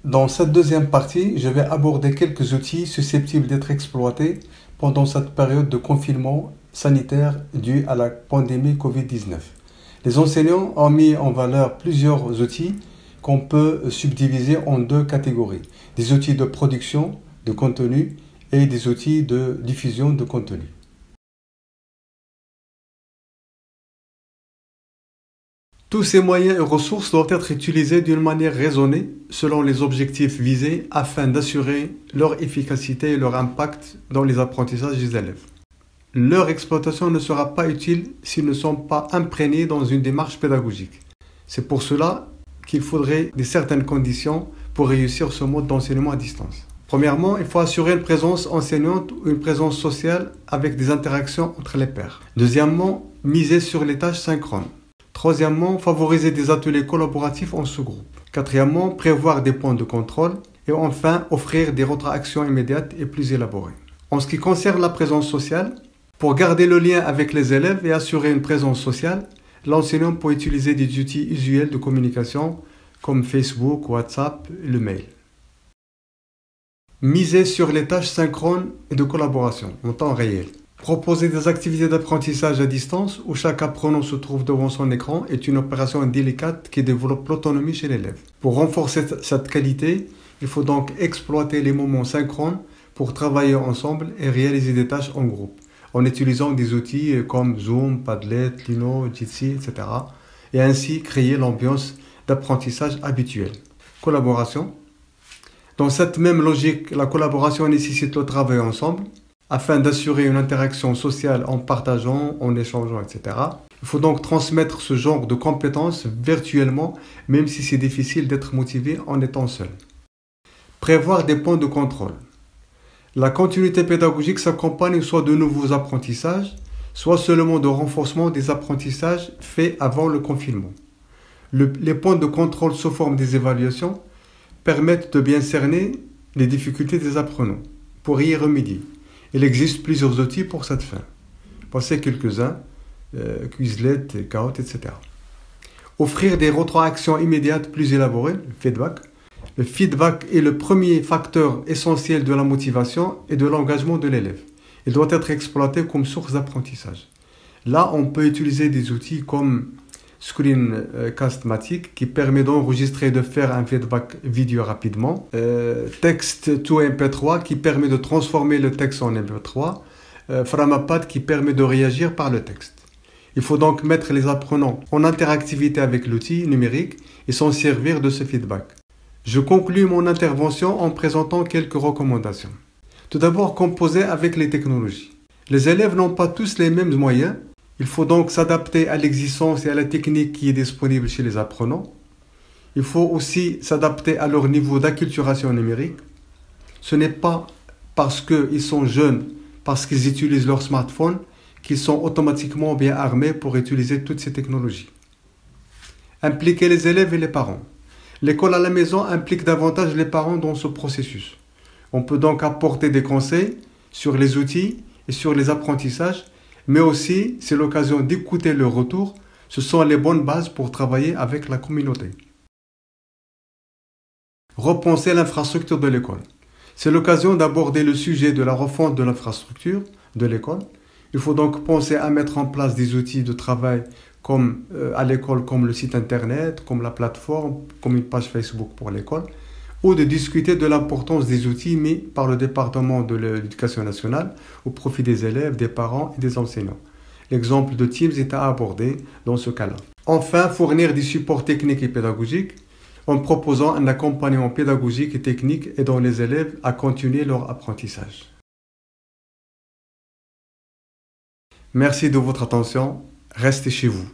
Dans cette deuxième partie, je vais aborder quelques outils susceptibles d'être exploités pendant cette période de confinement sanitaire due à la pandémie Covid-19. Les enseignants ont mis en valeur plusieurs outils qu'on peut subdiviser en deux catégories. Des outils de production de contenu et des outils de diffusion de contenu. Tous ces moyens et ressources doivent être utilisés d'une manière raisonnée selon les objectifs visés afin d'assurer leur efficacité et leur impact dans les apprentissages des élèves. Leur exploitation ne sera pas utile s'ils ne sont pas imprégnés dans une démarche pédagogique. C'est pour cela qu'il faudrait certaines conditions pour réussir ce mode d'enseignement à distance. Premièrement, il faut assurer une présence enseignante ou une présence sociale avec des interactions entre les pairs. Deuxièmement, miser sur les tâches synchrones. Troisièmement, favoriser des ateliers collaboratifs en sous-groupe. Quatrièmement, prévoir des points de contrôle. Et enfin, offrir des rétroactions immédiates et plus élaborées. En ce qui concerne la présence sociale, pour garder le lien avec les élèves et assurer une présence sociale, l'enseignant peut utiliser des outils usuels de communication comme Facebook, WhatsApp et le mail. Miser sur les tâches synchrones et de collaboration en temps réel. Proposer des activités d'apprentissage à distance où chaque apprenant se trouve devant son écran est une opération délicate qui développe l'autonomie chez l'élève. Pour renforcer cette qualité, il faut donc exploiter les moments synchrones pour travailler ensemble et réaliser des tâches en groupe, en utilisant des outils comme Zoom, Padlet, Lino, Jitsi, etc. et ainsi créer l'ambiance d'apprentissage habituelle. Collaboration. Dans cette même logique, la collaboration nécessite le travail ensemble afin d'assurer une interaction sociale en partageant, en échangeant, etc. Il faut donc transmettre ce genre de compétences virtuellement, même si c'est difficile d'être motivé en étant seul. Prévoir des points de contrôle. La continuité pédagogique s'accompagne soit de nouveaux apprentissages, soit seulement de renforcement des apprentissages faits avant le confinement. Les points de contrôle sous forme des évaluations permettent de bien cerner les difficultés des apprenants. Pour y remédier, il existe plusieurs outils pour cette fin. Voici quelques-uns, Quizlet, Kahoot, etc. Offrir des rétroactions immédiates plus élaborées, le feedback. Le feedback est le premier facteur essentiel de la motivation et de l'engagement de l'élève. Il doit être exploité comme source d'apprentissage. Là, on peut utiliser des outils comme Screencast-Matic qui permet d'enregistrer et de faire un feedback vidéo rapidement. Text to MP3 qui permet de transformer le texte en MP3. Framapad qui permet de réagir par le texte. Il faut donc mettre les apprenants en interactivité avec l'outil numérique et s'en servir de ce feedback. Je conclus mon intervention en présentant quelques recommandations. Tout d'abord, composer avec les technologies. Les élèves n'ont pas tous les mêmes moyens. Il faut donc s'adapter à l'existence et à la technique qui est disponible chez les apprenants. Il faut aussi s'adapter à leur niveau d'acculturation numérique. Ce n'est pas parce qu'ils sont jeunes, parce qu'ils utilisent leur smartphone, qu'ils sont automatiquement bien armés pour utiliser toutes ces technologies. Impliquer les élèves et les parents. L'école à la maison implique davantage les parents dans ce processus. On peut donc apporter des conseils sur les outils et sur les apprentissages, mais aussi c'est l'occasion d'écouter leur retour. Ce sont les bonnes bases pour travailler avec la communauté. Repenser l'infrastructure de l'école. C'est l'occasion d'aborder le sujet de la refonte de l'infrastructure de l'école. Il faut donc penser à mettre en place des outils de travail à l'école, comme le site internet, comme la plateforme, comme une page Facebook pour l'école, ou de discuter de l'importance des outils mis par le département de l'éducation nationale au profit des élèves, des parents et des enseignants. L'exemple de Teams est à aborder dans ce cas-là. Enfin, fournir des supports techniques et pédagogiques en proposant un accompagnement pédagogique et technique aidant les élèves à continuer leur apprentissage. Merci de votre attention. Restez chez vous.